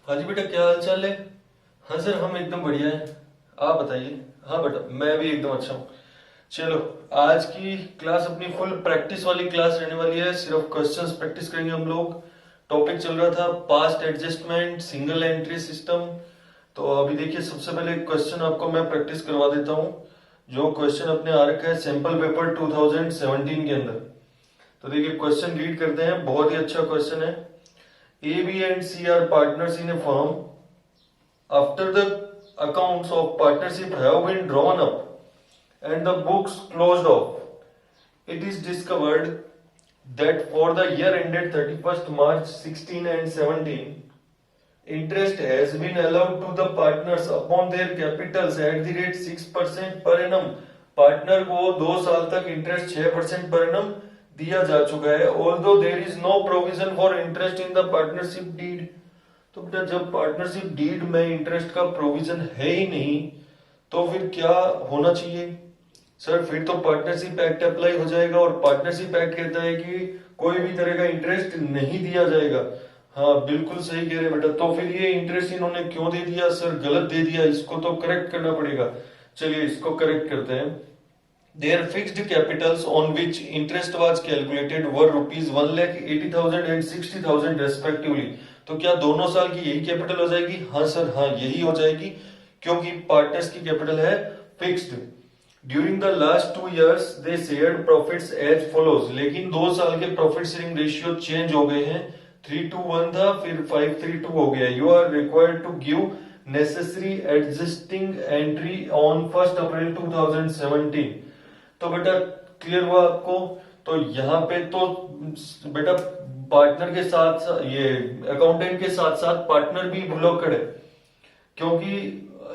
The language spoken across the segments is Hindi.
हाँ जी बेटा, क्या हाल चाल है। हाँ सर, हम एकदम बढ़िया हैं। आप बताइए। हाँ बेटा, मैं भी एकदम अच्छा हूँ। चलो, आज की क्लास अपनी फुल प्रैक्टिस वाली क्लास रहने वाली है। सिर्फ क्वेश्चंस प्रैक्टिस करेंगे हम लोग। टॉपिक चल रहा था past adjustment, single entry system. तो अभी देखिए, सबसे पहले क्वेश्चन आपको मैं प्रैक्टिस करवा देता हूँ। जो क्वेश्चन अपने आ रखा है सैंपल पेपर 2017 के अंदर। तो देखिए, क्वेश्चन रीड करते हैं। बहुत ही अच्छा क्वेश्चन है। A B and C are partners in a firm. After the accounts of partnership have been drawn up and the books closed off, it is discovered that for the year ended 31st March 16 and 17, interest has been allowed to the partners upon their capitals at the rate 6% per annum. Partner को 2 साल तक इंटरेस्ट 6% पर एनम दिया जा चुका है। Although there is no provision for interest in the partnership deed. तो बेटा, जब पार्टनरशिप डीड में इंटरेस्ट का प्रोविजन है ही नहीं, तो फिर क्या होना चाहिए। सर, फिर तो पार्टनरशिप एक्ट अप्लाई हो जाएगा, और पार्टनरशिप एक्ट कहता है कि कोई भी तरह का इंटरेस्ट नहीं दिया जाएगा। हाँ, बिल्कुल सही कह रहे हैं बेटा। तो फिर ये इंटरेस्ट इन्होंने क्यों दे दिया सर? गलत दे दिया, इसको तो करेक्ट करना पड़ेगा। चलिए, इसको करेक्ट करते हैं। Their fixed capitals on which interest was calculated were rupees 1,80,000 and 60,000 respectively. तो क्या दोनों साल की यही कैपिटल हो जाएगी? हाँ सर, हाँ यही हो जाएगी, क्योंकि पार्टनर्स की कैपिटल है fixed. During the last 2 years they shared profits as follows. लेकिन 2 साल के प्रॉफिट शेयरिंग रेशियो चेंज हो गए हैं। 3:1 था, फिर 5:3 हो गया। You are required to give necessary adjusting entry on 1 April 2017। तो बेटा, क्लियर हुआ आपको? तो यहाँ पे तो बेटा, पार्टनर के साथ ये अकाउंटेंट के साथ साथ पार्टनर भी ब्लॉकड है, क्योंकि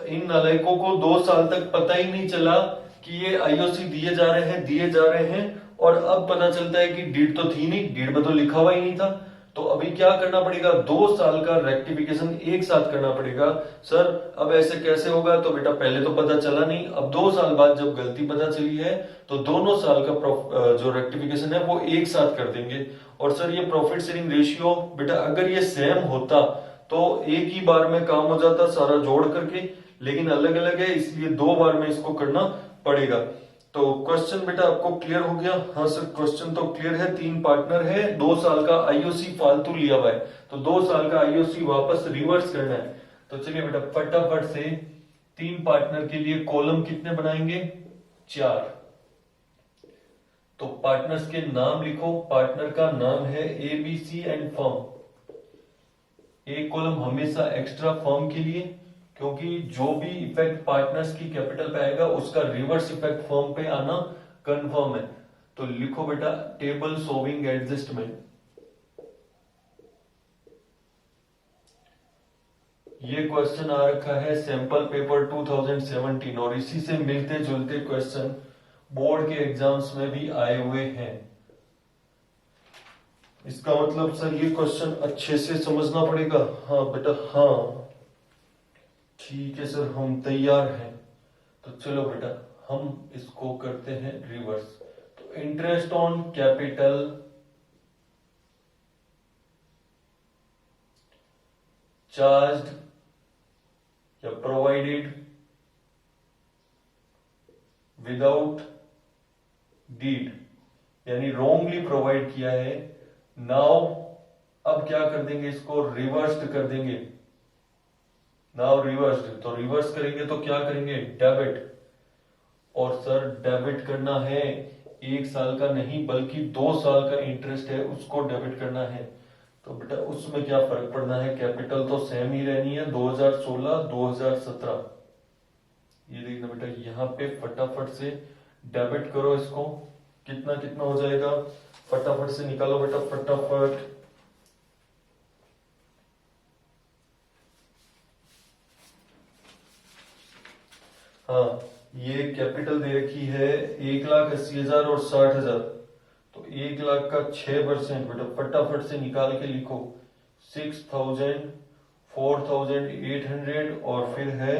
इन नालायकों को 2 साल तक पता ही नहीं चला कि ये आईओसी दिए जा रहे हैं। और अब पता चलता है कि डीड तो थी नहीं, डीड में तो लिखा हुआ ही नहीं था। तो अभी क्या करना पड़ेगा? 2 साल का रेक्टिफिकेशन एक साथ करना पड़ेगा। सर, अब ऐसे कैसे होगा? तो बेटा, पहले तो पता चला नहीं, अब 2 साल बाद जब गलती पता चली है, तो दोनों साल का जो रेक्टिफिकेशन है वो एक साथ कर देंगे। और सर, ये प्रॉफिट शेयरिंग रेशियो बेटा, अगर ये सेम होता तो एक ही बार में काम हो जाता सारा जोड़ करके, लेकिन अलग अलग है, इसलिए 2 बार में इसको करना पड़ेगा। तो क्वेश्चन बेटा आपको क्लियर हो गया? हाँ सर, क्वेश्चन तो क्लियर है। 3 पार्टनर है, 2 साल का आईओसी फालतू लिया हुआ है, तो 2 साल का आईओसी वापस रिवर्स करना है। तो चलिए बेटा, फटाफट से 3 पार्टनर के लिए कॉलम कितने बनाएंगे? 4। तो पार्टनर्स के नाम लिखो। पार्टनर का नाम है एबीसी एंड फर्म। एक कॉलम हमेशा एक्स्ट्रा फर्म के लिए, क्योंकि जो भी इफेक्ट पार्टनर्स की कैपिटल पे आएगा उसका रिवर्स इफेक्ट फर्म पे आना कंफर्म है। तो लिखो बेटा, टेबल सोविंग एडजस्टमेंट। ये क्वेश्चन आ रखा है सैंपल पेपर 2017, और इसी से मिलते जुलते क्वेश्चन बोर्ड के एग्जाम्स में भी आए हुए हैं। इसका मतलब सर, ये क्वेश्चन अच्छे से समझना पड़ेगा। हाँ बेटा, हाँ ठीक है सर, हम तैयार हैं। तो चलो बेटा, हम इसको करते हैं रिवर्स। तो इंटरेस्ट ऑन कैपिटल चार्ज्ड या प्रोवाइडेड विदाउट डीड, यानी रॉन्गली प्रोवाइड किया है। नाउ अब क्या कर देंगे? इसको रिवर्स्ड कर देंगे। नाउ रिवर्स्ड, तो रिवर्स करेंगे तो क्या करेंगे? डेबिट। और सर, डेबिट करना है 1 साल का नहीं, बल्कि 2 साल का इंटरेस्ट है उसको डेबिट करना है। तो बेटा, उसमें क्या फर्क पड़ना है? कैपिटल तो सेम ही रहनी है, 2016 2017। ये देखना बेटा, यहाँ पे फटाफट से डेबिट करो इसको। कितना कितना हो जाएगा? फटाफट से निकालो बेटा, फटाफट। हाँ, ये कैपिटल दे रखी है 1,80,000 और 60,000। तो 1 लाख का 6% बेटा, फटाफट से निकाल के लिखो। 6,000, 4,800, और फिर है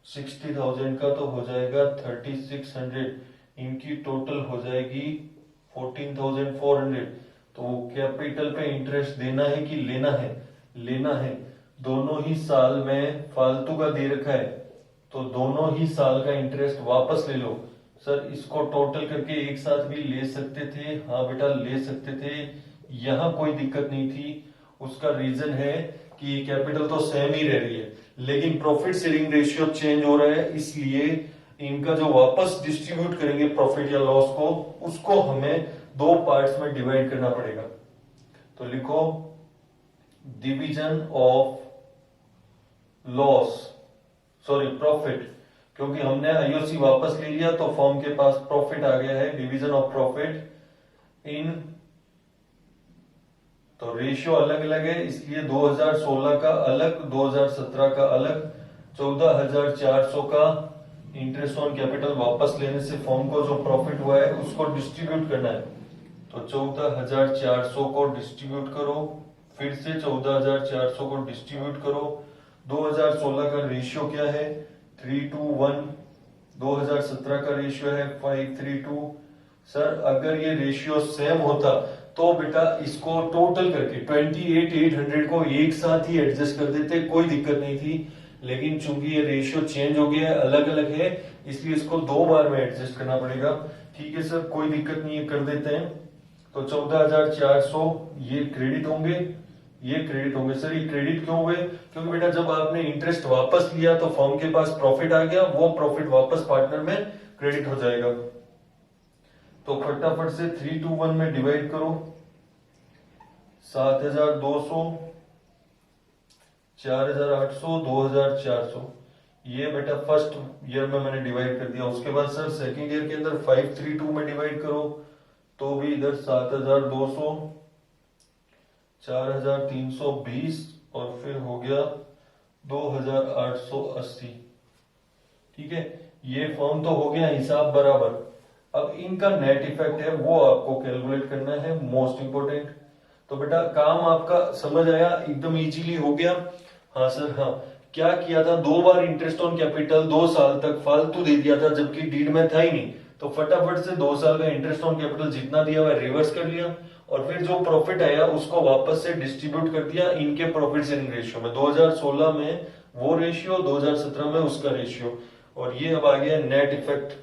60,000 का, तो हो जाएगा 3,600। इनकी टोटल हो जाएगी 14,400। तो कैपिटल पे इंटरेस्ट देना है कि लेना है? लेना है। दोनों ही साल में फालतू का दे रखा है, तो दोनों ही साल का इंटरेस्ट वापस ले लो। सर इसको टोटल करके एक साथ भी ले सकते थे, हाँ बेटा ले सकते थे, यहाँ कोई दिक्कत नहीं थी। उसका रीजन है कि कैपिटल तो सेम ही रह रही है, लेकिन प्रॉफिट शेयरिंग रेशियो चेंज हो रहा है, इसलिए इनका जो वापस डिस्ट्रीब्यूट करेंगे प्रॉफिट या लॉस को, उसको हमें दो पार्ट्स में डिवाइड करना पड़ेगा। तो लिखो division of loss, sorry profit, क्योंकि हमने आईओसी वापस ले लिया तो फर्म के पास प्रॉफिट आ गया है। डिवीजन ऑफ प्रॉफिट इन, तो रेशियो अलग अलग है, इसलिए 2016 का अलग, 2017 का अलग। 14,400 का इंटरेस्ट ऑन कैपिटल वापस लेने से फर्म को जो प्रॉफिट हुआ है उसको डिस्ट्रीब्यूट करना है। तो 14,400 को डिस्ट्रीब्यूट करो, फिर से 14,400 को डिस्ट्रीब्यूट करो। 2016 का रेशियो क्या है 3:1, 2017 का रेशियो है 5:3:2। सर अगर ये रेशियो सेम होता तो बेटा इसको टोटल करके 28,800 को एक साथ ही एडजस्ट कर देते, कोई दिक्कत नहीं थी। लेकिन चूंकि ये रेशियो चेंज हो गया है, अलग अलग है, इसलिए इसको दो बार में एडजस्ट करना पड़ेगा। ठीक है सर, कोई दिक्कत नहीं है, कर देते हैं। तो 14,400 ये क्रेडिट होंगे, ये क्रेडिट होंगे। सर ये क्रेडिट क्यों हुए? क्योंकि बेटा जब आपने इंटरेस्ट वापस लिया तो फर्म के पास प्रॉफिट आ गया, वो प्रॉफिट वापस पार्टनर में क्रेडिट हो जाएगा। तो फटाफट से 3:1 में डिवाइड करो। 7,200, 4,800, 2,400, ये बेटा फर्स्ट ईयर में मैंने डिवाइड कर दिया। उसके बाद सर सेकेंड ईयर के अंदर 5:3:2 में डिवाइड करो, तो भी इधर 7,200, 4,320 और फिर हो गया 2,880। ठीक है, ये फॉर्म तो हो गया हिसाब बराबर। अब इनका नेट इफेक्ट है वो आपको कैलकुलेट करना है, मोस्ट इंपोर्टेंट। तो बेटा काम आपका समझ आया, एकदम इजीली हो गया। हाँ सर हाँ, क्या किया था, दो बार इंटरेस्ट ऑन कैपिटल 2 साल तक फालतू दे दिया था, जबकि डीड में था ही नहीं। तो फटाफट से 2 साल का इंटरेस्ट ऑन कैपिटल जितना दिया हुआ रिवर्स कर लिया, और फिर जो प्रॉफिट आया उसको वापस से डिस्ट्रीब्यूट कर दिया इनके प्रॉफिट शेयरिंग रेशियो में। 2016 में वो रेशियो, 2017 में उसका रेशियो, और ये अब आ गया नेट इफेक्ट।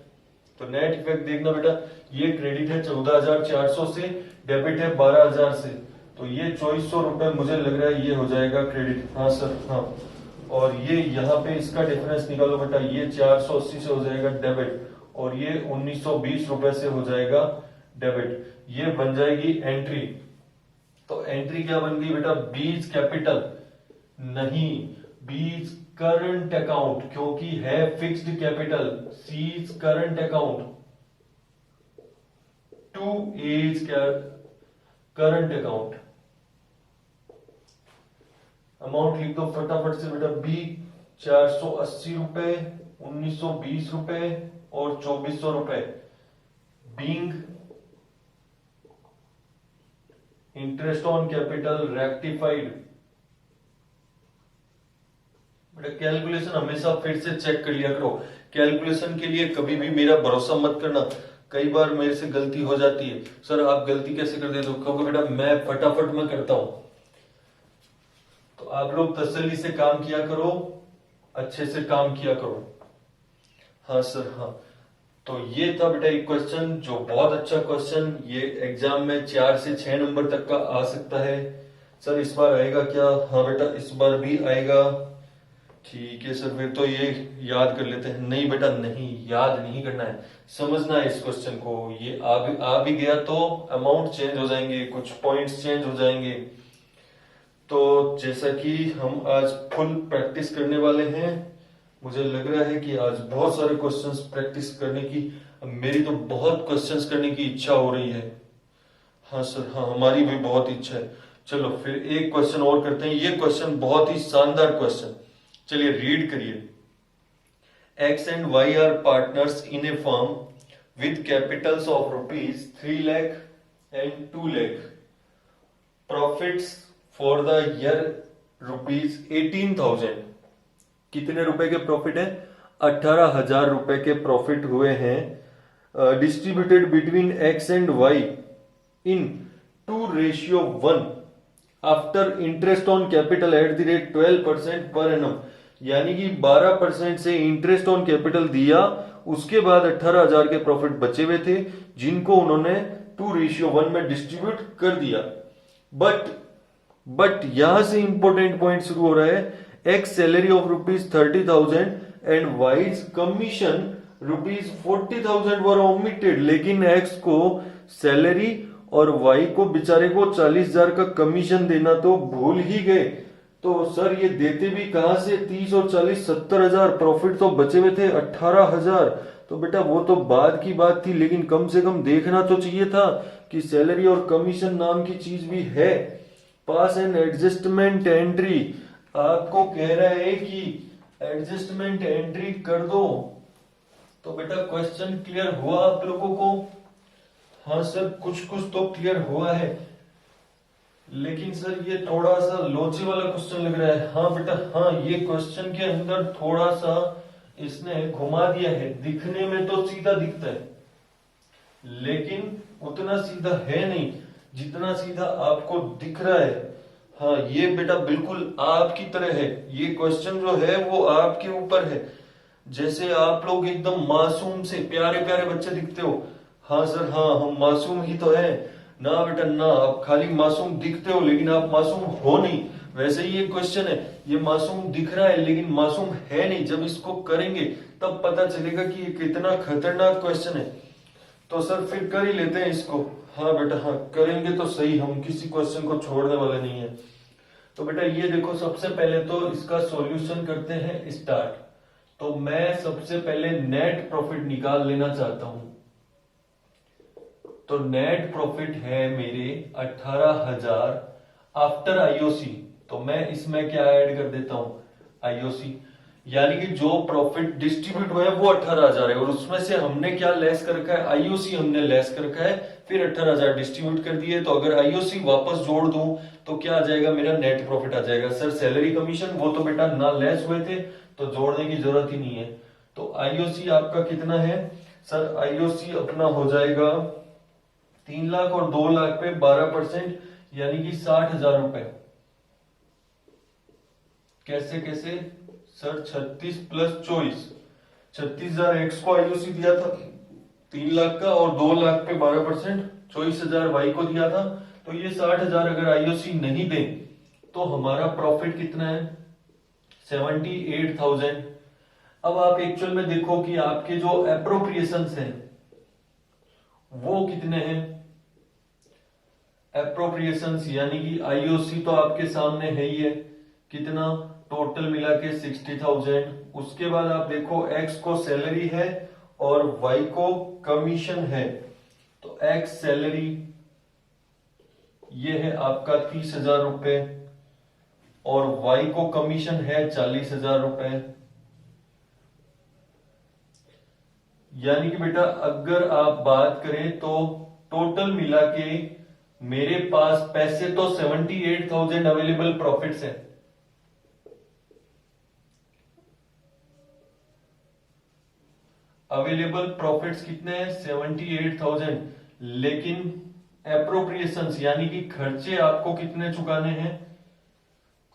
तो नेट इफेक्ट देखना बेटा, ये क्रेडिट है 14,400 से, डेबिट है 12,000 से, तो ये 2,400 रुपए मुझे लग रहा है ये हो जाएगा क्रेडिट। हाँ सर हाँ, और ये यहाँ पे इसका डिफरेंस निकालो बेटा, ये 480 से हो जाएगा डेबिट, और ये 1,920 रुपए से हो जाएगा डेबिट। ये बन जाएगी एंट्री। तो एंट्री क्या बन गई बेटा, बीज कैपिटल नहीं, बीज करंट अकाउंट, क्योंकि है fixed capital. Cease current account to as current account. Amount लिख दो फटाफट से बेटा, बी 480 रुपए, 1,920 रुपए और 2,400 रुपए। Being interest on capital rectified. बेटा कैलकुलेशन हमेशा फिर से चेक कर लिया करो, कैलकुलेशन के लिए कभी भी मेरा भरोसा मत करना, कई बार मेरे से गलती हो जाती है। सर आप गलती कैसे कर देते हो? क्योंकि बेटा मैं फटाफट में करता हूं, तो आप लोग तसल्ली से काम किया करो, अच्छे से काम किया करो। हाँ सर हाँ, तो ये था बेटा एक क्वेश्चन जो बहुत अच्छा क्वेश्चन, ये एग्जाम में 4 से 6 नंबर तक का आ सकता है। सर इस बार आएगा क्या? हाँ बेटा इस बार भी आएगा। ठीक है सर, फिर तो ये याद कर लेते हैं। नहीं बेटा नहीं, याद नहीं करना है, समझना है इस क्वेश्चन को। ये आ भी गया तो अमाउंट चेंज हो जाएंगे, कुछ पॉइंट्स चेंज हो जाएंगे। तो जैसा कि हम आज फुल प्रैक्टिस करने वाले हैं, मुझे लग रहा है कि आज बहुत सारे क्वेश्चंस प्रैक्टिस करने की, मेरी तो बहुत क्वेश्चंस करने की इच्छा हो रही है। हाँ सर हाँ, हमारी भी बहुत इच्छा है। चलो फिर एक क्वेश्चन और करते हैं, ये क्वेश्चन बहुत ही शानदार क्वेश्चन, चलिए रीड करिए। X and Y are partners in a firm with capitals of rupees 3 lakh and 2 lakh. Profits for the year rupees 18,000. कितने रुपए के प्रॉफिट है? 18,000 रुपए के प्रॉफिट हुए हैं, distributed between X and Y in 2:1। After interest on capital eight the rate 12% per annum, यानी कि 12% से इंटरेस्ट ऑन कैपिटल दिया, उसके बाद 18,000 के प्रॉफिट बचे हुए थे जिनको उन्होंने 2:1 में डिस्ट्रीब्यूट कर दिया। बट यहां से इंपॉर्टेंट पॉइंट शुरू हो रहा है। X salary of ₹30,000 and wise commission ₹40,000 were omitted, लेकिन एक्स को सैलरी और वाई को बेचारे को 40,000 का कमीशन देना तो भूल ही गए। तो सर ये देते भी कहां से? 30 और 40 70,000, प्रॉफिट तो बचे हुए थे 18,000। तो बेटा वो तो बाद की बात थी, लेकिन कम से कम देखना तो चाहिए था कि सैलरी और कमीशन नाम की चीज भी है। पास एंड एडजस्टमेंट एंट्री, आपको कह रहा है कि एडजस्टमेंट एंट्री कर दो। तो बेटा क्वेश्चन क्लियर हुआ आप लोगों को? हाँ सर, कुछ कुछ तो क्लियर हुआ है, लेकिन सर ये थोड़ा सा लोचे वाला क्वेश्चन लग रहा है। हाँ बेटा हाँ, ये क्वेश्चन के अंदर थोड़ा सा इसने घुमा दिया है। दिखने में तो सीधा दिखता है, लेकिन उतना सीधा है नहीं जितना सीधा आपको दिख रहा है। हाँ ये बेटा बिल्कुल आपकी तरह है, ये क्वेश्चन जो है वो आपके ऊपर है। जैसे आप लोग एकदम मासूम से प्यारे प्यारे बच्चे दिखते हो। हाँ सर हाँ, हम मासूम ही तो है ना बेटा ना, आप खाली मासूम दिखते हो लेकिन आप मासूम हो नहीं। वैसे ही ये क्वेश्चन है, ये मासूम दिख रहा है लेकिन मासूम है नहीं। जब इसको करेंगे तब पता चलेगा कि ये कितना खतरनाक क्वेश्चन है। तो सर फिर कर ही लेते हैं इसको। हाँ बेटा हाँ, करेंगे तो सही, हम किसी क्वेश्चन को छोड़ने वाले नहीं है। तो बेटा ये देखो, सबसे पहले तो इसका सॉल्यूशन करते हैं स्टार्ट। तो मैं सबसे पहले नेट प्रॉफिट निकाल लेना चाहता हूं। तो नेट प्रॉफिट है मेरे 18,000 आफ्टर आईओसी। तो मैं इसमें क्या ऐड कर देता हूं? आईओसी, यानी कि जो प्रॉफिट डिस्ट्रीब्यूट हुआ है वो 18,000 है, और उसमें से हमने क्या लेस कर रखा है? आईओसी हमने लेस कर रखा है, फिर 18,000 डिस्ट्रीब्यूट कर दिए। तो अगर आईओसी वापस जोड़ दूं तो क्या आ जाएगा? मेरा नेट प्रॉफिट आ जाएगा। सर सैलरी कमीशन वो तो बेटा ना लेस हुए थे, तो जोड़ने की जरूरत ही नहीं है। तो आईओसी आपका कितना है? सर आईओसी अपना हो जाएगा 3 लाख, और 2 लाख पे 12%, यानी कि 60,000 रुपए। कैसे कैसे? सर 36 प्लस 24, 36,000 एक्स को आईओसी दिया था 3 लाख का, और 2 लाख पे 12%, 24,000 वाई को दिया था। तो ये 60,000 अगर आईओसी नहीं दे तो हमारा प्रॉफिट कितना है? 78,000। अब आप एक्चुअल में देखो कि आपके जो एप्रोप्रिएशन हैं वो कितने हैं? एप्रोप्रिएशंस यानी कि आईओसी तो आपके सामने है ही है, कितना टोटल मिला के 60,000। उसके बाद आप देखो एक्स को सैलरी है और वाई को कमीशन है। तो एक्स सैलरी ये है आपका 30,000 रुपए, और वाई को कमीशन है 40,000 रुपए। यानी कि बेटा अगर आप बात करें तो टोटल मिला के मेरे पास पैसे तो 78,000 अवेलेबल प्रॉफिट्स है। अवेलेबल प्रॉफिट्स कितने हैं? 78,000, लेकिन एप्रोप्रिएशंस यानी कि खर्चे आपको कितने चुकाने हैं?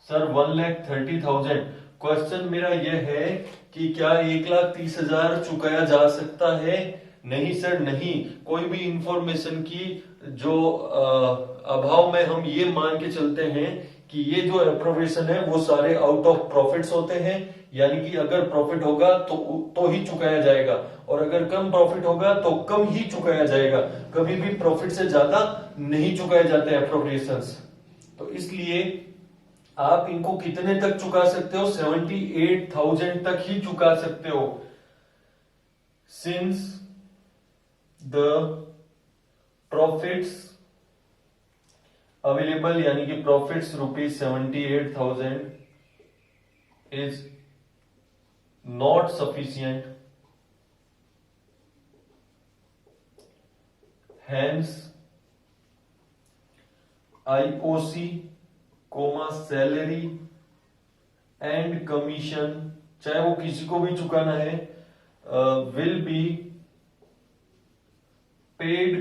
सर 1,30,000। क्वेश्चन मेरा यह है कि क्या 1,30,000 चुकाया जा सकता है? नहीं सर नहीं। कोई भी इंफॉर्मेशन की जो अभाव में हम ये मान के चलते हैं कि ये जो एप्रोप्रिएशन है वो सारे आउट ऑफ प्रॉफिट्स होते हैं, यानी कि अगर प्रॉफिट होगा तो ही चुकाया जाएगा, और अगर कम प्रॉफिट होगा तो कम ही चुकाया जाएगा। कभी भी प्रॉफिट से ज्यादा नहीं चुकाए जाते एप्रोप्रिएशंस। तो इसलिए आप इनको कितने तक चुका सकते हो? 78,000 तक ही चुका सकते हो। सिंस द प्रॉफिट्स अवेलेबल यानी कि profits ₹78,000 is not sufficient, hence IOC comma salary and commission, चाहे वो किसी को भी चुकाना है, विल बी पेड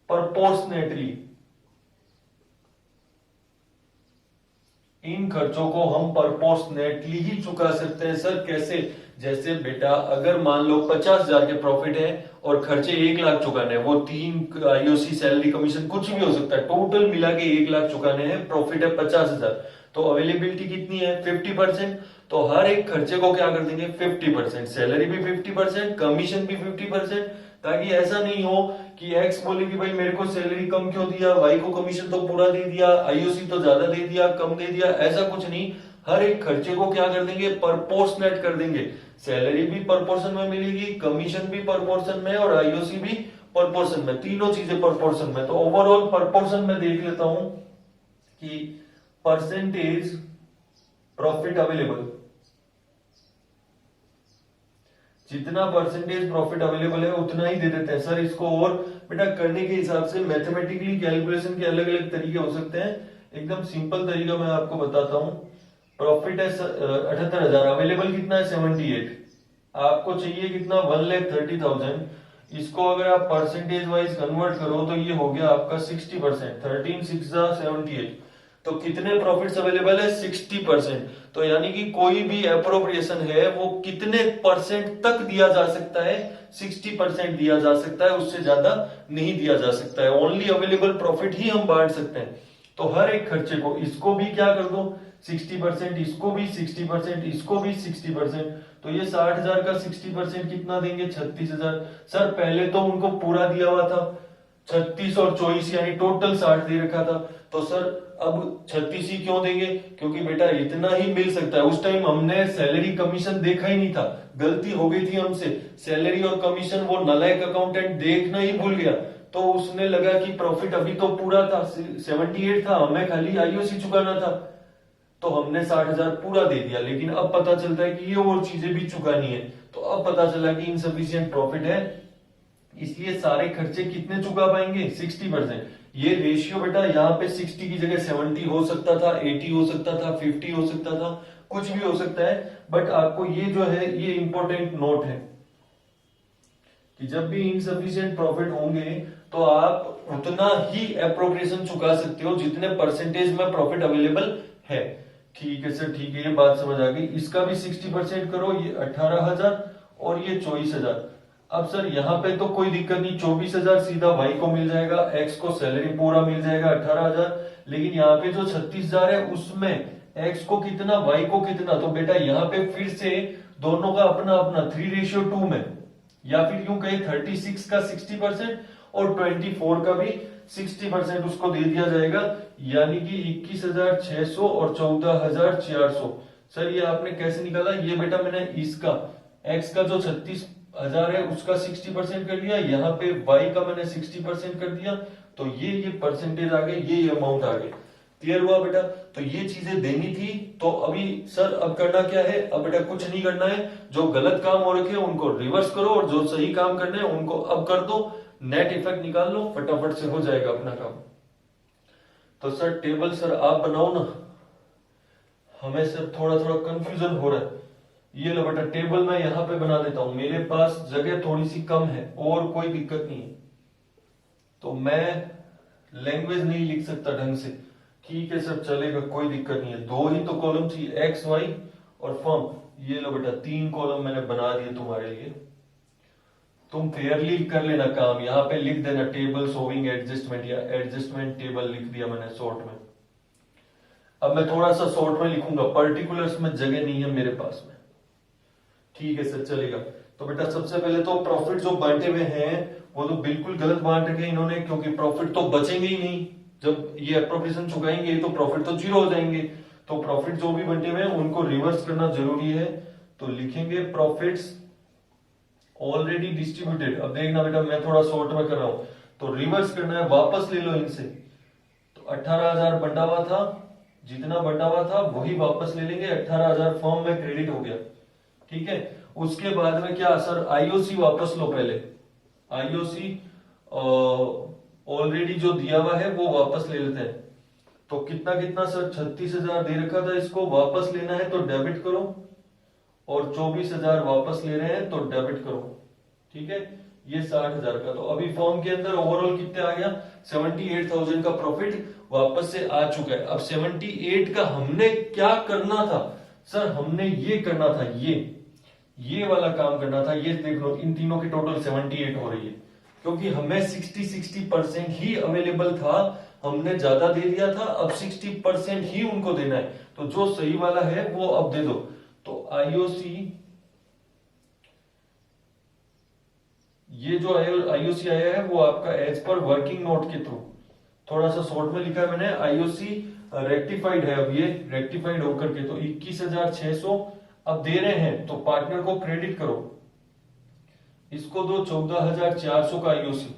proportionately इन खर्चों को हम प्रोपोर्शनेटली ही चुका सकते हैं। सर कैसे? जैसे बेटा अगर मान लो 50,000 के प्रॉफिट है और खर्चे 1 लाख चुकाने हैं, वो 3 आईओसी सैलरी कमीशन कुछ भी हो सकता है, टोटल मिला के 1 लाख चुकाने हैं, प्रॉफिट है 50,000, तो अवेलेबिलिटी कितनी है 50%। तो हर एक खर्चे को क्या कर देंगे 50%, सैलरी भी 50%, कमीशन भी 50%, ताकि ऐसा नहीं हो कि एक्स बोले कि भाई मेरे को सैलरी कम क्यों दिया, वाई को कमीशन तो पूरा दे दिया, आईओसी तो ज्यादा दे दिया, कम दे दिया, ऐसा कुछ नहीं। हर एक खर्चे को क्या कर देंगे प्रोपोर्शनेट कर देंगे। सैलरी भी प्रोपोर्शन में मिलेगी, कमीशन भी प्रोपोर्शन में और आईओसी भी प्रोपोर्शन में, तीनों चीजें प्रोपोर्शन में। तो ओवरऑल प्रोपोर्शन में देख लेता हूं कि परसेंटेज प्रॉफिट अवेलेबल, जितना परसेंटेज प्रॉफिट अवेलेबल है उतना ही दे देते हैं। सर इसको और बेटा करने के हिसाब से मैथमेटिकली कैलकुलेशन के अलग अलग तरीके हो सकते हैं। एकदम सिंपल तरीका मैं आपको बताता हूं। प्रॉफिट है 78,000, अवेलेबल कितना है 78, आपको चाहिए कितना 1,30,000। इसको अगर आप परसेंटेज वाइज कन्वर्ट करो तो ये हो गया आपका 60%, 13 6 78। तो कितने प्रॉफिट्स अवेलेबल है 60%। तो यानी कि कोई भी अप्रोप्रिएशन है वो कितने परसेंट तक दिया जा सकता है, 60% दिया जा सकता है, उससे ज्यादा नहीं दिया जा सकता है। ओनली अवेलेबल प्रॉफिट ही हम बांट सकते हैं। तो हर एक खर्चे को, इसको भी क्या कर दो 60%, इसको भी 60%, इसको भी 60%। तो ये 60,000 का 60% कितना देंगे 36,000। सर पहले तो उनको पूरा दिया हुआ था 36 और 24 यानी टोटल 60 दे रखा था, तो सर अब 36 ही क्यों देंगे, क्योंकि बेटा इतना ही मिल सकता है। उस टाइम हमने सैलरी कमीशन देखा ही नहीं था, गलती हो गई थी हमसे, सैलरी और कमीशन वो नालायक अकाउंटेंट देखना ही भूल गया। तो उसने लगा कि प्रॉफिट अभी तो पूरा था 78 था, हमें खाली आईओसी चुकाना था, तो हमने 60,000 पूरा दे दिया। लेकिन अब पता चलता है कि ये और चीजें भी चुकानी है, तो अब पता चला कि इनसफिशिएंट प्रॉफिट है, इसलिए सारे खर्चे कितने चुका पाएंगे 60%। ये रेशियो बेटा यहाँ पे 60 की जगह 70 हो सकता था, 80 हो सकता था, 50 हो सकता था, कुछ भी हो सकता है। बट आपको ये जो है ये इंपॉर्टेंट नोट है कि जब भी इनसफिशिएंट प्रॉफिट होंगे तो आप उतना ही अप्रोप्रिएशन चुका सकते हो जितने परसेंटेज में प्रॉफिट अवेलेबल है। ठीक है सर, ठीक है, ये बात समझ आ गई। इसका भी 60% करो, ये 18,000 और ये 24,000। अब सर यहाँ पे तो कोई दिक्कत नहीं, 24,000 सीधा वाई को मिल जाएगा, एक्स को सैलरी पूरा मिल जाएगा 18,000। लेकिन यहाँ पे जो 36,000 है उसमें एक्स को कितना वाई को कितना, तो बेटा यहाँ पे फिर से दोनों का अपना अपना 3:2 में, या फिर यूं कहे 36 का 60% और 24 का भी 60% उसको दे दिया जाएगा, यानी कि 21,600 और 14,400। सर ये आपने कैसे निकाला? ये बेटा मैंने इसका एक्स का जो 36,000 है उसका 60% कर दिया, यहाँ पे वाई का मैंने 60% कर दिया, तो ये परसेंटेज आ गए, ये अमाउंट आ गए। क्लियर हुआ बेटा? तो ये चीजें देनी थी। तो अभी सर अब करना क्या है? अब बेटा कुछ नहीं करना है, जो गलत काम हो रखे हैं उनको रिवर्स करो और जो सही काम करने हैं उनको अब कर दो, नेट इफेक्ट निकाल लो, फटाफट से हो जाएगा अपना काम। तो सर टेबल सर आप बनाओ ना, हमें सर थोड़ा थोड़ा कंफ्यूजन हो रहा है। ये लो बेटा टेबल मैं यहां पे बना देता हूं, मेरे पास जगह थोड़ी सी कम है और कोई दिक्कत नहीं है, तो मैं लैंग्वेज नहीं लिख सकता ढंग से। ठीक है सर चलेगा, कोई दिक्कत नहीं है, दो ही तो कॉलम चाहिए, एक्स वाई और फर्म। ये लो बेटा 3 कॉलम मैंने बना दिए तुम्हारे लिए, तुम फेयरली कर लेना काम। यहाँ पे लिख देना टेबल सोविंग एडजस्टमेंट या एडजस्टमेंट टेबल लिख दिया मैंने शॉर्ट में। अब मैं थोड़ा सा शॉर्ट में लिखूंगा, पर्टिकुलर्स में जगह नहीं है मेरे पास में। ठीक है सर चलेगा। तो बेटा सबसे पहले तो प्रॉफिट जो बांटे हुए हैं वो तो बिल्कुल गलत बांट रखे इन्होंने, क्योंकि प्रॉफिट तो बचेंगे ही नहीं, जब ये अप्रोप्रिएशन चुकाएंगे तो प्रॉफिट तो जीरो हो जाएंगे। तो प्रॉफिट जो भी बंटे हुए हैं उनको रिवर्स करना जरूरी है। तो लिखेंगे प्रॉफिट्स ऑलरेडी डिस्ट्रीब्यूटेड। अब देखना बेटा मैं थोड़ा शॉर्ट में कर रहा हूं, तो रिवर्स करना है, वापस ले लो इनसे। तो 18,000 बंटा हुआ था, जितना बंटा हुआ था वही वापस ले लेंगे, 18,000 फॉर्म में क्रेडिट हो गया। ठीक है, उसके बाद में क्या सर आईओसी वापस लो, पहले आईओसी ऑलरेडी जो दिया हुआ है वो वापस ले लेते हैं। तो कितना कितना सर 36,000 दे रखा था, इसको वापस लेना है तो डेबिट करो, और 24,000 वापस ले रहे हैं तो डेबिट करो। ठीक है, ये 60,000 का। तो अभी फॉर्म के अंदर ओवरऑल कितने आ गया, 78,000 का प्रॉफिट वापस से आ चुका है। अब 78 का हमने क्या करना था सर, हमने ये करना था, ये वाला काम करना था। ये देख लो, इन तीनों की टोटल 78 हो रही है, क्योंकि हमें 60% ही अवेलेबल था, हमने ज्यादा दे दिया था, अब 60% ही उनको देना है। तो जो सही वाला है वो अब दे दो। तो आईओसी, ये जो आईओसी आया है वो आपका एज पर वर्किंग नोट के थ्रू, थोड़ा सा शॉर्ट में लिखा है मैंने, आईओसी रेक्टिफाइड है, अब ये रेक्टिफाइड होकर के तो 21,600 अब दे रहे हैं। तो पार्टनर को क्रेडिट करो, इसको दो 14,400 का आईओसी,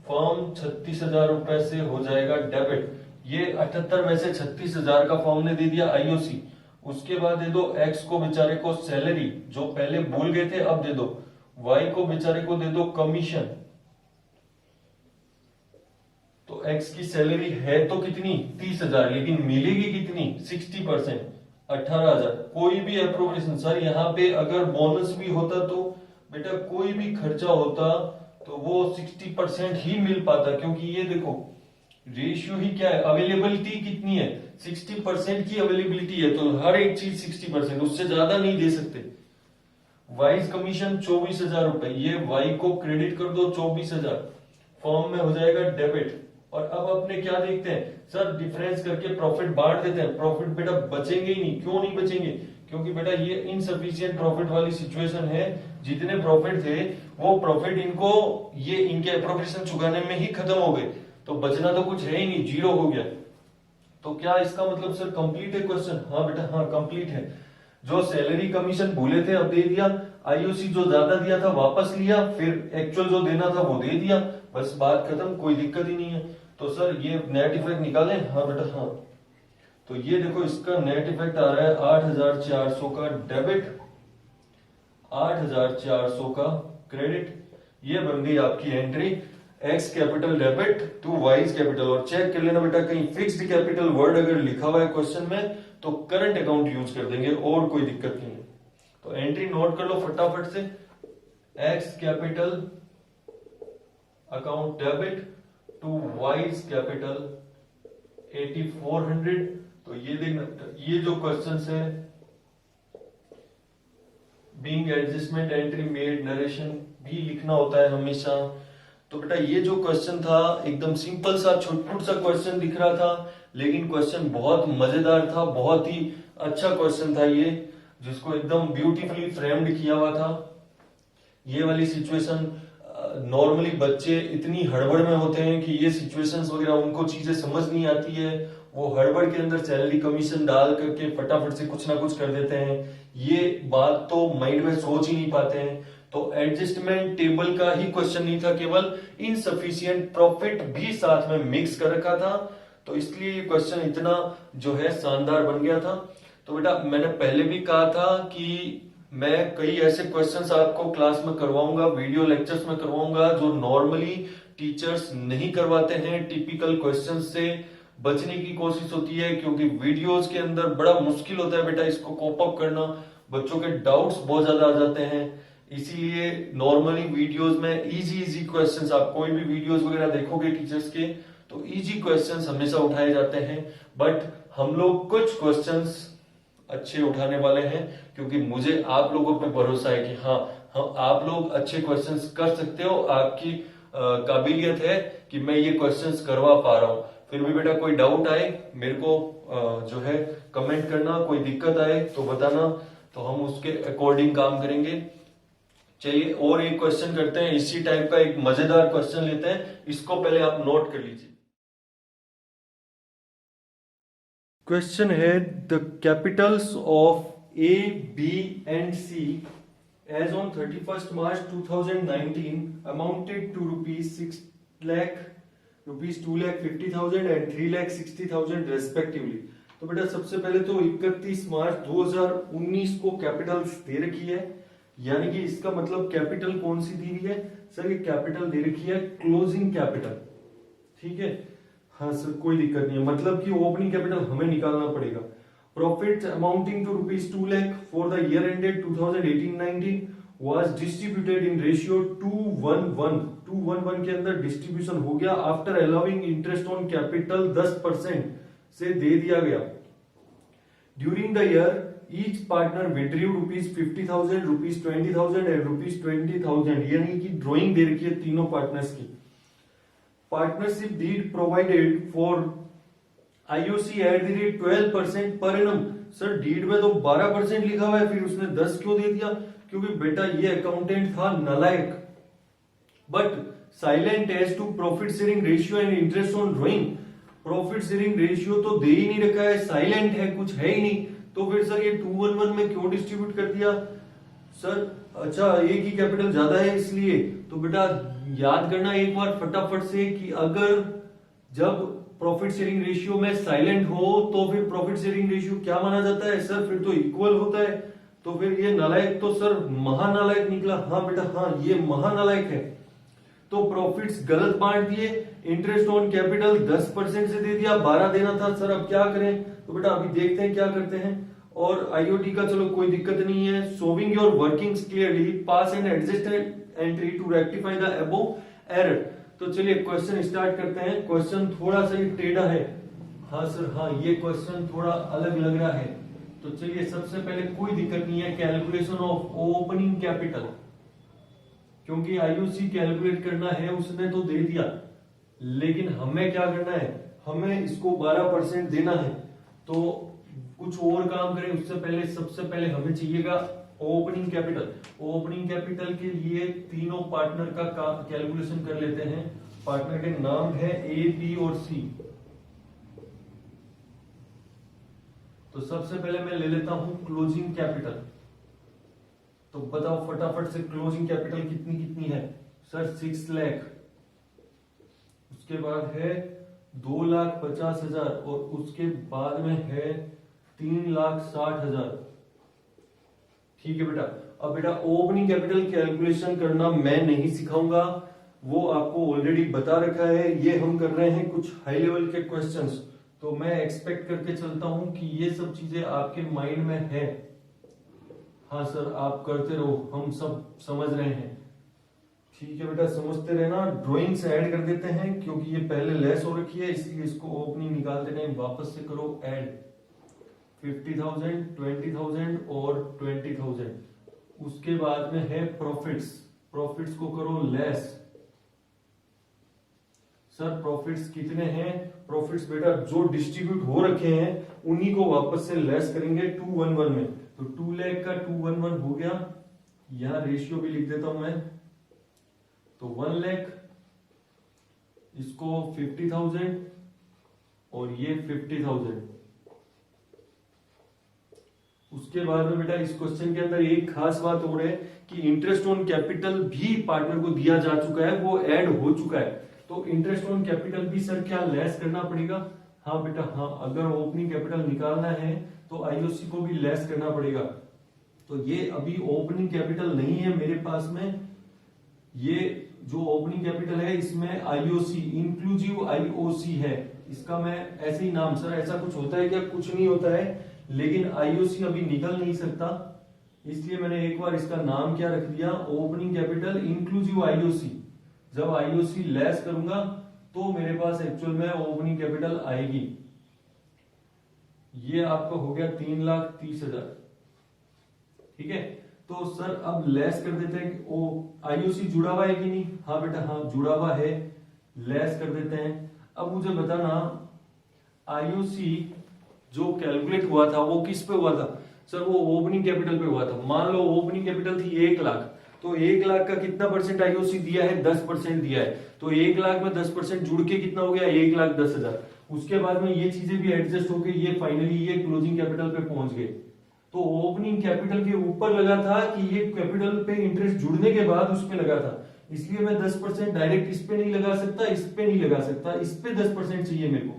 फॉर्म 36,000 रुपए से हो जाएगा डेबिट। ये 78 में से 36,000 का फॉर्म ने दे दिया आईओसी। उसके बाद दे दो एक्स को बेचारे को सैलरी, जो पहले भूल गए थे अब दे दो। वाई को बेचारे को दे दो कमीशन। तो एक्स की सैलरी है तो कितनी, 30,000, लेकिन मिलेगी कितनी, 60%, 18,000। कोई भी अप्रोप्रिएशन सर, यहाँ पे अगर बोनस भी होता तो बेटा कोई भी खर्चा होता तो वो 60% ही मिल पाता, क्योंकि ये देखो रेशियो ही क्या है, अवेलेबिलिटी कितनी है, 60% की अवेलेबिलिटी है, तो हर एक चीज 60%, उससे ज्यादा नहीं दे सकते। वाइज कमीशन 24,000 रुपए, ये वाई को क्रेडिट कर दो 24,000, फॉर्म में हो जाएगा डेबिट। और अब अपने क्या देखते हैं सर, डिफरेंस करके प्रॉफिट बांट देते हैं। प्रॉफिट बेटा बचेंगे ही नहीं, क्यों नहीं बचेंगे, क्योंकि बेटा ये इनसफिशिएंट प्रॉफिट वाली सिचुएशन है। जितने प्रॉफिट थे वो प्रॉफिट इनको, ये इनके अप्रोप्रिएशन चुकाने में ही खत्म हो गए, तो बचना तो कुछ है ही नहीं, जीरो हो गया। तो क्या इसका मतलब सर कंप्लीट है क्वेश्चन, हाँ बेटा हाँ कंप्लीट है। जो सैलरी कमीशन भूले थे अब दे दिया, आईओसी जो ज्यादा दिया था वापस लिया, फिर एक्चुअल जो देना था वो दे दिया, बस बात खत्म, कोई दिक्कत ही नहीं है। तो सर ये नेट इफेक्ट निकालें, हाँ बेटा हाँ। तो ये देखो इसका नेट इफेक्ट आ रहा है 8,400 का डेबिट, 8,400 का क्रेडिट। ये बन गई आपकी entry, X capital debit to Y's capital. और चेक कर लेना बेटा, कहीं फिक्स्ड कैपिटल वर्ड अगर लिखा हुआ है क्वेश्चन में तो करंट अकाउंट यूज कर देंगे, और कोई दिक्कत नहीं है। तो एंट्री नोट कर लो फटाफट से, X capital account debit to Y's capital 8,400। तो ये देखना, ये जो क्वेश्चन है, being adjustment entry made narration भी लिखना होता है हमेशा। तो बेटा ये जो क्वेश्चन था एकदम सिंपल सा छुटपुट सा क्वेश्चन दिख रहा था, लेकिन क्वेश्चन बहुत मजेदार था, बहुत ही अच्छा क्वेश्चन था ये, जिसको एकदम ब्यूटीफुली फ्रेम्ड किया हुआ था। ये वाली सिचुएशन नॉर्मली बच्चे इतनी हड़बड़ में होते हैं कि ये सिचुएशंस वगैरह उनको चीजें समझ नहीं आती है, वो हड़बड़ के अंदर सैलरी कमीशन डाल करके फटाफट से कुछ ना कुछ कर देते हैं, ये बात तो माइंड में सोच ही नहीं पाते हैं। तो एडजस्टमेंट टेबल का ही क्वेश्चन नहीं था, केवल इनसफिशिएंट प्रॉफिट भी साथ में मिक्स कर रखा था, तो इसलिए ये क्वेश्चन इतना जो है शानदार बन गया था। तो बेटा मैंने पहले भी कहा था कि मैं कई ऐसे क्वेश्चंस आपको क्लास में करवाऊंगा, वीडियो लेक्चर्स में करवाऊंगा, जो नॉर्मली टीचर्स नहीं करवाते हैं। टिपिकल क्वेश्चंस से बचने की कोशिश होती है, क्योंकि वीडियोस के अंदर बड़ा मुश्किल होता है बेटा इसको कोप अप करना, बच्चों के डाउट्स बहुत ज्यादा आ जाते हैं। इसीलिए नॉर्मली वीडियोस में इजी क्वेश्चंस, आप कोई भी वीडियोस वगैरह देखोगे टीचर्स के तो इजी क्वेश्चंस हमेशा उठाए जाते हैं, बट हम लोग कुछ क्वेश्चंस अच्छे उठाने वाले हैं, क्योंकि मुझे आप लोगों पे भरोसा है कि हाँ हम आप लोग अच्छे क्वेश्चंस कर सकते हो, आपकी काबिलियत है कि मैं ये क्वेश्चंस करवा पा रहा हूँ। फिर भी बेटा कोई डाउट आए मेरे को जो है कमेंट करना, कोई दिक्कत आए तो बताना, तो हम उसके अकॉर्डिंग काम करेंगे। चलिए और एक क्वेश्चन करते हैं, इसी टाइप का एक मजेदार क्वेश्चन लेते हैं, इसको पहले आप नोट कर लीजिए। क्वेश्चन है the capitals of A B and C as on 31st March 2019 amounted to ₹6 lakh, ₹2,50,000 एंड ₹3,60,000 रेस्पेक्टिवली। तो बेटा सबसे पहले तो 31 मार्च 2019 को कैपिटल्स दे रखी है, यानी कि इसका मतलब कैपिटल कौन सी दी हुई है सर, ये कैपिटल दे रखी है क्लोजिंग कैपिटल, ठीक है हाँ सर कोई दिक्कत नहीं है, मतलब कि ओपनिंग कैपिटल हमें निकालना पड़ेगा। Profit amounting to ₹2 lakh for the year ended 2018-19, was distributed in ratio 2:1:1 2:1:1 के अंदर डिस्ट्रीब्यूशन हो गया after allowing interest on capital 10% से दे दिया गया। During the year each partner withdrew ₹50,000, ₹20,000 and ₹20,000, यानी कि ड्रॉइंग दे रखी है तीनों पार्टनर्स की। Partnership deed provided for IOC at the rate 12% per annum. Sir deed में तो 12% लिखा हुआ है, फिर उसने 10 क्यों दे दिया? क्योंकि बेटा ये अकाउंटेंट था नालायक। But silent as to profit sharing ratio and interest on drawing. Profit sharing ratio तो दे ही नहीं रखा है, साइलेंट है, कुछ है ही नहीं, तो फिर सर ये 2:1:1 में क्यों डिस्ट्रीब्यूट कर दिया? सर अच्छा एक ही कैपिटल ज्यादा है इसलिए। तो बेटा याद करना एक बार फटाफट से कि अगर जब प्रॉफिट शेयरिंग रेशियो में साइलेंट हो तो फिर प्रॉफिट शेयरिंग रेशियो क्या माना जाता है? सर फिर तो इक्वल होता है। तो फिर ये नालायक तो सर महानालायक निकला। हाँ बेटा हाँ, ये महानालायक है। तो प्रॉफिट्स गलत बांट दिए, इंटरेस्ट ऑन कैपिटल 10% से दे दिया, 12 देना था। सर अब क्या करें? तो बेटा अभी देखते हैं क्या करते हैं। और आईओटी का चलो कोई दिक्कत नहीं है। Showing your workings clearly, pass and adjust entry to rectify the above error. तो चलिए क्वेश्चन स्टार्ट करते हैं। क्वेश्चन थोड़ा सा ही टेढ़ा है। हाँ सर हाँ, ये क्वेश्चन थोड़ा अलग लग रहा है। तो चलिए सबसे पहले कोई दिक्कत नहीं है, कैलकुलेशन ऑफ ओपनिंग कैपिटल, क्योंकि आईओसी कैलकुलेट करना है उसने तो दे दिया, लेकिन हमें क्या करना है? हमें इसको 12% देना है। तो कुछ और काम करें उससे पहले सबसे पहले हमें चाहिएगा ओपनिंग कैपिटल। ओपनिंग कैपिटल के लिए तीनों पार्टनर का कैलकुलेशन कर लेते हैं। पार्टनर के नाम है ए, बी और सी। तो सबसे पहले मैं ले लेता हूं क्लोजिंग कैपिटल। तो बताओ फटाफट से क्लोजिंग कैपिटल कितनी कितनी है? सर 6 लाख। उसके बाद है 2,50,000 और उसके बाद में है 3,60,000। ठीक है बेटा। अब बेटा ओपनिंग कैपिटल कैलकुलेशन करना मैं नहीं सिखाऊंगा, वो आपको ऑलरेडी बता रखा है। ये हम कर रहे हैं कुछ हाई लेवल के क्वेश्चंस, तो मैं एक्सपेक्ट करके चलता हूं कि ये सब चीजें आपके माइंड में है। हाँ सर आप करते रहो, हम सब समझ रहे हैं। ठीक है बेटा, समझते रहना। ड्राइंग से ऐड कर देते हैं क्योंकि ये पहले लेस हो रखी है, इसलिए इसको ओपनिंग निकालते टाइम वापस से करो ऐड। 50,000, 20,000 और 20,000। उसके बाद में है प्रॉफिट्स। प्रॉफिट्स को करो लेस। सर प्रॉफिट्स कितने हैं? प्रॉफिट्स बेटा जो डिस्ट्रीब्यूट हो रखे हैं उन्हीं को वापस से लेस करेंगे 2:1:1 में। तो 2 लाख का 2:1:1 हो गया। यहां रेशियो भी लिख देता हूं मैं। तो 1 लाख, इसको 50,000 और ये 50,000। उसके बाद में बेटा इस क्वेश्चन के अंदर एक खास बात और है कि इंटरेस्ट ऑन कैपिटल भी पार्टनर को दिया जा चुका है, वो ऐड हो चुका है। तो इंटरेस्ट ऑन कैपिटल भी सर क्या लेस करना पड़ेगा? हाँ बेटा हाँ, अगर ओपनिंग कैपिटल निकालना है तो आईओसी को भी लेस करना पड़ेगा। तो ये अभी ओपनिंग कैपिटल नहीं है मेरे पास में। ये जो ओपनिंग कैपिटल है इसमें आईओसी, इंक्लूसिव आईओसी है। इसका मैं ऐसे ही नाम, सर ऐसा कुछ होता है क्या? कुछ नहीं होता है, लेकिन आईओसी अभी निकल नहीं सकता, इसलिए मैंने एक बार इसका नाम क्या रख दिया, ओपनिंग कैपिटल इंक्लूसिव आईओसी। जब आईओसी लेस करूंगा तो मेरे पास एक्चुअल में ओपनिंग कैपिटल आएगी। ये आपका हो गया 3,30,000। ठीक है, तो सर अब लेस कर देते हैं। ओ आईओसी जुड़ा हुआ है कि नहीं? हाँ बेटा हाँ जुड़ा हुआ है, लेस कर देते हैं। अब मुझे बताना आईओसी जो कैलकुलेट हुआ था वो किस पे हुआ था? सर वो ओपनिंग कैपिटल पे हुआ था। मान लो ओपनिंग कैपिटल थी 1 लाख, तो 1 लाख का कितना परसेंट आईओसी दिया है? 10% दिया है। तो 1 लाख में 10% जुड़ के कितना हो गया? 1,10,000। उसके बाद में ये चीजें भी एडजस्ट हो गई, ये फाइनली ये क्लोजिंग कैपिटल पे पहुंच गए। तो ओपनिंग कैपिटल के ऊपर लगा था कि ये कैपिटल पे इंटरेस्ट जुड़ने के बाद उस पे लगा था, इसलिए मैं 10% डायरेक्ट इस पे नहीं लगा सकता, इस पे नहीं लगा सकता, इस पे 10% चाहिए मेरे को।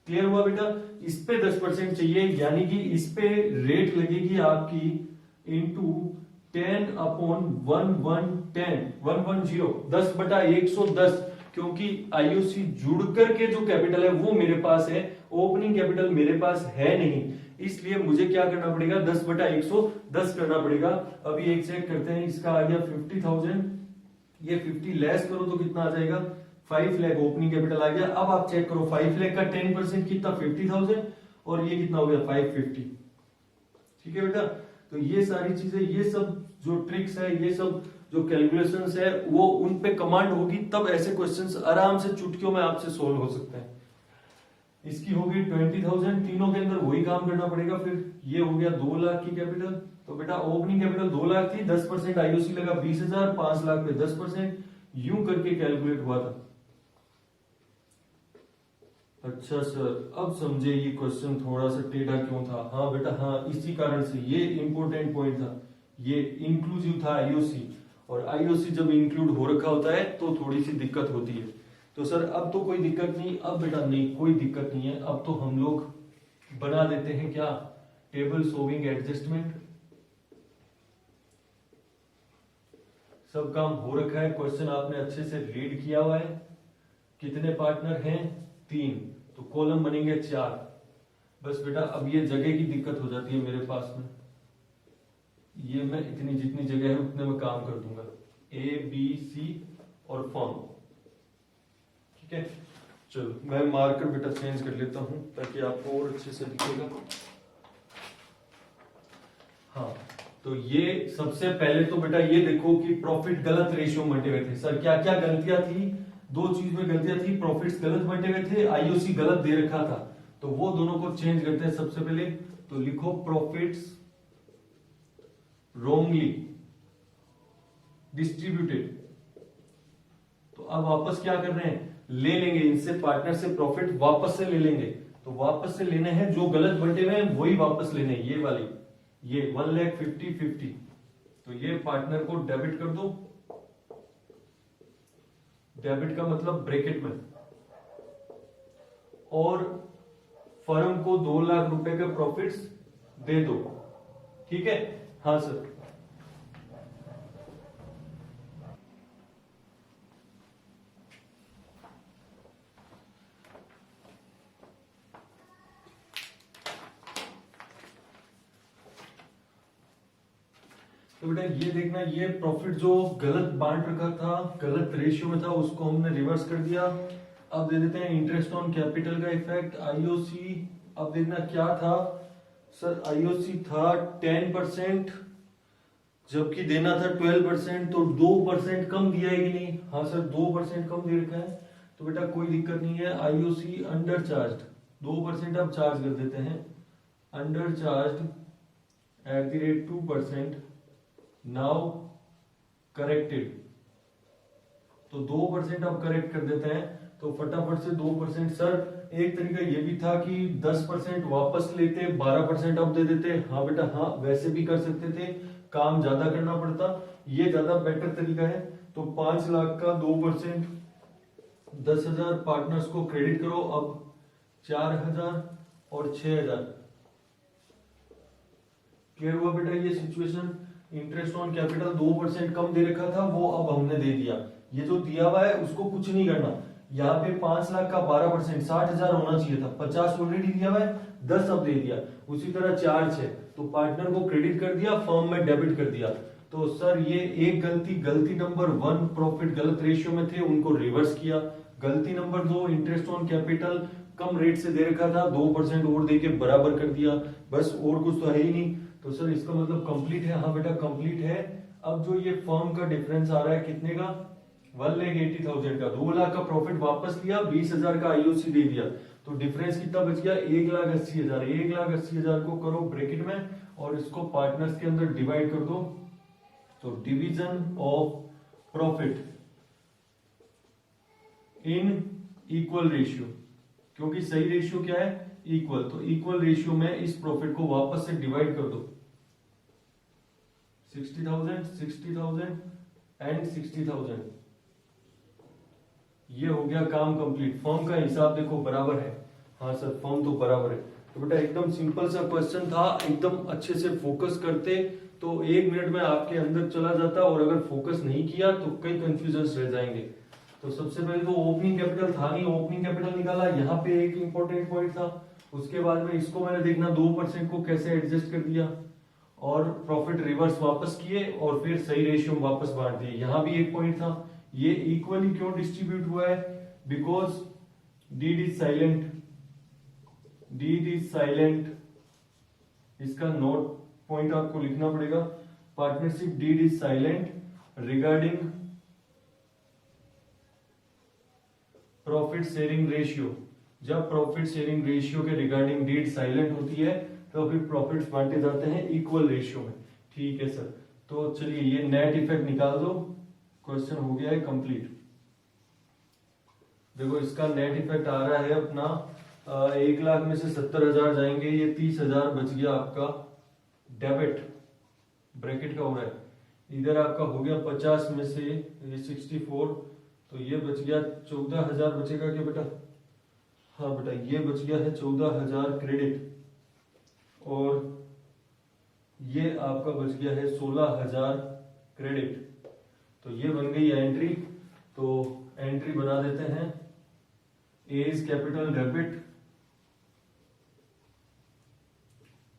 क्लियर हुआ बेटा? इस पे 10% चाहिए, यानी कि इस पे रेट लगेगी आपकी इंटू 10/110, 10/110, क्योंकि आईओसी जुड़ करके जो कैपिटल है वो मेरे पास है, ओपनिंग कैपिटल मेरे पास है नहीं। इसलिए मुझे क्या करना पड़ेगा, 10/110 करना पड़ेगा। अभी एक चेक करते हैं, इसका आ गया 50,000, ये 50 लेस करो तो कितना आ जाएगा, 5 लाख ओपनिंग कैपिटल आ गया। अब आप चेक करो 5 लाख का 10% कितना, 50,000, और ये कितना हो गया 550। ठीक है बेटा, तो ये सारी चीजें, ये सब जो ट्रिक्स है, ये सब जो कैलकुलेशंस है, वो उन पे कमांड होगी, तब ऐसे क्वेश्चंस आराम से चुटकियों में आपसे सोल्व हो सकते हैं। इसकी होगी 20,000, तीनों के अंदर वही काम करना पड़ेगा। फिर ये हो गया 2 लाख की कैपिटल, तो बेटा ओपनिंग कैपिटल 2 लाख थी, 10% आईओसी लगा 20,000, 5 लाख पे 10%, यूं करके कैलकुलेट हुआ था। अच्छा सर, अब समझे ये क्वेश्चन थोड़ा सा टेढ़ा क्यों था। हाँ बेटा हाँ, इसी कारण से, ये इंपॉर्टेंट पॉइंट था, ये इंक्लूसिव था आईओसी, और आईओसी जब इंक्लूड हो रखा होता है तो थोड़ी सी दिक्कत होती है। तो सर अब तो कोई दिक्कत नहीं, अब बेटा नहीं कोई दिक्कत नहीं है, अब तो हम लोग बना देते हैं क्या, टेबल सोविंग एडजस्टमेंट। सब काम हो रखा है, क्वेश्चन आपने अच्छे से रीड किया हुआ है। कितने पार्टनर हैं, 3, तो कॉलम बनेंगे 4। बस बेटा अब ये जगह की दिक्कत हो जाती है मेरे पास में, ये मैं इतनी जितनी जगह है उतने में काम कर दूंगा, ए बी सी और फॉर्म। ठीक है, चलो मैं मार्कर बेटा चेंज कर लेता हूं ताकि आपको और अच्छे से दिखेगा। हाँ, तो ये सबसे पहले तो बेटा ये देखो कि प्रॉफिट गलत रेशियो में बंटे हुए थे। सर क्या क्या गलतियां थी, 2 चीज में गलतियां थी, प्रॉफिट्स गलत बंटे हुए थे, आईओसी गलत दे रखा था, तो वो दोनों को चेंज करते हैं। सबसे पहले तो लिखो प्रॉफिट्स wrongly डिस्ट्रीब्यूटेड। तो अब वापस क्या कर रहे हैं, ले लेंगे इनसे, पार्टनर से प्रॉफिट वापस से ले लेंगे। तो वापस से लेने हैं, जो गलत बंटे हुए हैं वही वापस लेने हैं, ये वाली, ये 1,50,50। तो ये पार्टनर को डेबिट कर दो, डेबिट का मतलब ब्रैकेट में, और फर्म को 2 लाख रुपए के प्रॉफिट्स दे दो। ठीक है, हाँ सर। तो बेटा ये देखना, ये प्रॉफिट जो गलत बांट रखा था, गलत रेशियो में था, उसको हमने रिवर्स कर दिया। अब दे देते हैं इंटरेस्ट ऑन कैपिटल का इफेक्ट, आईओसी। अब देखना क्या था सर, आईओसी था 10%, जबकि देना था 12%, तो 2% कम दिया है कि नहीं। हाँ सर 2% कम दे रखा है, तो बेटा कोई दिक्कत नहीं है। आईओसी अंडर चार्ज 2% अब चार्ज कर देते हैं, अंडर चार्ज @2%, नाउ करेक्टेड। तो 2% अब करेक्ट कर देते हैं, तो फटाफट से 2%। सर एक तरीका ये भी था कि 10% वापस लेते, 12% अब दे देते। हाँ बेटा हाँ, वैसे भी कर सकते थे, काम ज्यादा करना पड़ता, ये ज्यादा बेटर तरीका है। तो 5 लाख का 2%, 10,000 पार्टनर्स को क्रेडिट करो। अब 4,000 और 6,000। क्लियर हुआ बेटा ये सिचुएशन। इंटरेस्ट ऑन कैपिटल 2% कम दे रखा था, वो अब हमने दे दिया। ये जो दिया हुआ है उसको कुछ नहीं करना, यहाँ पे 5 लाख का 12%, 60,000 होना चाहिए था, 50 ऑलरेडी दिया हुआ है, 10 अब दे दिया। उसी तरह चार्ज है, तो पार्टनर को क्रेडिट कर दिया, फर्म में डेबिट कर दिया। तो सर ये एक गलती नंबर 1, प्रॉफिट गलत रेशियो में थे, उनको रिवर्स किया। गलती number 2, interest on capital come rate से दे रखा था, 2% और देके बराबर कर दिया। बस और कुछ तो है ही नहीं। तो सर इसका मतलब कंप्लीट है। हाँ बेटा कंप्लीट है। अब जो ये फर्म का डिफरेंस आ रहा है कितने का, 1,80,000 का, 2 लाख का प्रॉफिट वापस लिया, 20,000 का आईओसी दे दिया, तो डिफरेंस कितना बच गया, 1,80,000। 1,80,000 को करो ब्रैकेट में और इसको पार्टनर्स के अंदर डिवाइड कर दो। तो division of profit in equal ratio, क्योंकि सही रेशियो क्या है, इक्वल। तो इक्वल रेशियो में इस प्रॉफिट को वापस से डिवाइड कर दो, 60,000, 60,000 एंड 60,000। ये हो गया काम कंप्लीट। फॉर्म का हिसाब देखो बराबर है। हाँ सर फॉर्म तो बराबर है। तो बेटा एकदम सिंपल सा क्वेश्चन था, एकदम अच्छे से फोकस करते तो 1 मिनट में आपके अंदर चला जाता, और अगर फोकस नहीं किया तो कई कंफ्यूजन रह जाएंगे। तो सबसे पहले तो ओपनिंग कैपिटल था नहीं, ओपनिंग कैपिटल निकाला। यहाँ पे एक इंपॉर्टेंट पॉइंट था, उसके बाद में इसको मैंने देखना 2% को कैसे एडजस्ट कर दिया और प्रॉफिट रिवर्स वापस किए और फिर सही रेशियो में वापस बांट दिए। यहां भी एक पॉइंट था, ये इक्वली क्यों डिस्ट्रीब्यूट हुआ है, because deed is silent, deed is silent, इसका नोट पॉइंट आपको लिखना पड़ेगा। Partnership deed is silent regarding profit sharing ratio. जब प्रॉफिट शेयरिंग रेशियो के रिगार्डिंग डीड साइलेंट होती है तो फिर प्रॉफिट्स बांटे जाते हैं इक्वल रेशियो में। ठीक है सर, तो चलिए ये नेट इफेक्ट निकाल दो, क्वेश्चन हो गया है कंप्लीट। देखो इसका नेट इफेक्ट आ रहा है अपना 1 लाख में से 70,000 जाएंगे, ये 30,000 बच गया आपका डेबिट, ब्रैकेट का हो रहा है। इधर आपका हो गया 50 में से ये 64, तो ये बच गया 14,000 बचेगा क्या बेटा? हाँ बेटा, ये बच गया है 14,000 क्रेडिट और ये आपका बच गया है 16,000 क्रेडिट। तो ये बन गई एंट्री। तो एंट्री बना देते हैं, A is capital debit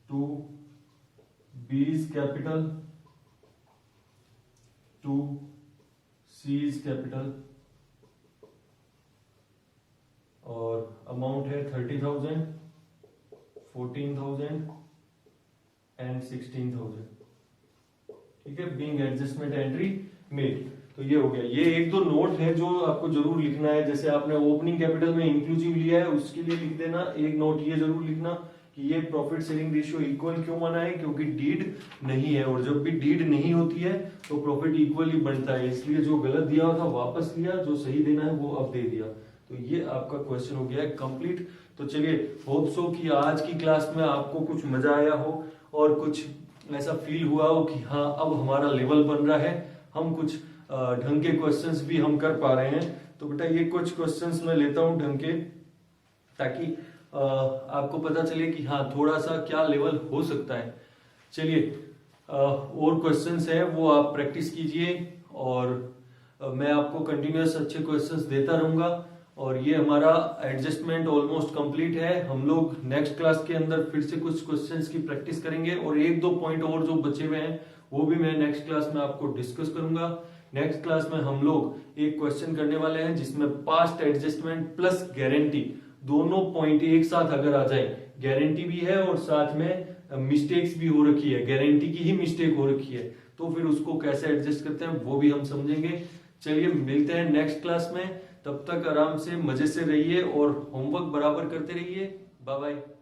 to B is capital to C is capital और अमाउंट है 30,000, 14,000 एंड 16,000। ठीक है, बीइंग एडजस्टमेंट एंट्री मेड। तो ये हो गया। ये एक दो नोट है जो आपको जरूर लिखना है, जैसे आपने ओपनिंग कैपिटल में इंक्लूसिव लिया है उसके लिए लिख देना एक नोट, ये जरूर लिखना कि ये प्रॉफिट शेयरिंग रेशियो इक्वल क्यों बना है, क्योंकि डीड नहीं है और जब भी डीड नहीं होती है तो प्रॉफिट इक्वली बनता है, इसलिए जो गलत दिया था वापस लिया, जो सही देना है वो अब दे दिया। तो ये आपका क्वेश्चन हो गया है कंप्लीट। तो चलिए, होप सो कि आज की क्लास में आपको कुछ मजा आया हो और कुछ ऐसा फील हुआ हो कि हाँ अब हमारा लेवल बन रहा है, हम कुछ ढंग के क्वेश्चंस भी हम कर पा रहे हैं। तो बेटा ये कुछ क्वेश्चंस मैं लेता हूं ढंग के, ताकि आपको पता चले कि हाँ थोड़ा सा क्या लेवल हो सकता है। चलिए, और क्वेश्चंस है वो आप प्रैक्टिस कीजिए और मैं आपको कंटिन्यूअस अच्छे क्वेश्चंस देता रहूंगा। और ये हमारा एडजस्टमेंट ऑलमोस्ट कंप्लीट है। हम लोग नेक्स्ट क्लास के अंदर फिर से कुछ क्वेश्चंस की प्रैक्टिस करेंगे और एक दो पॉइंट और जो बचे हुए हैं वो भी मैं नेक्स्ट क्लास में आपको डिस्कस करूंगा। नेक्स्ट क्लास में हम लोग एक क्वेश्चन करने वाले हैं जिसमें पास्ट एडजस्टमेंट प्लस गारंटी दोनों पॉइंट एक साथ अगर आ जाए, गारंटी भी है और साथ में मिस्टेक्स भी हो रखी है, गारंटी की ही मिस्टेक हो रखी है, तो फिर उसको कैसे एडजस्ट करते हैं वो भी हम समझेंगे। चलिए मिलते हैं नेक्स्ट क्लास में, तब तक आराम से मजे से रहिए और होमवर्क बराबर करते रहिए। Bye bye.